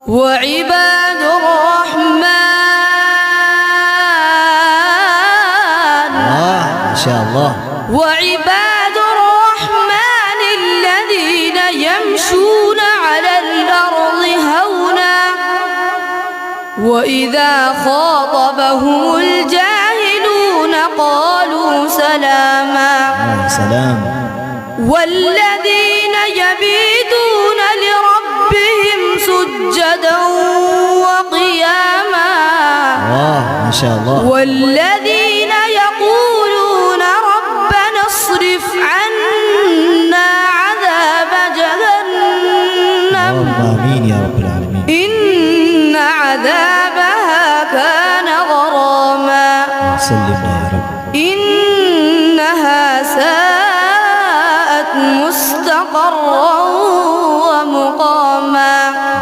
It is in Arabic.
وعباد الرحمن ما شاء الله. وعباد الرحمن الذين يمشون على الأرض هونا وإذا خاطبهم الجاهلون قالوا سلاما. سلام. والذين يبيتون لربهم سجدا وقياما. ما شاء الله. والذين يقولون ربنا اصرف عنا عذاب جهنم. آمين يا رب العالمين. إن عذابها كان غراما. سلم.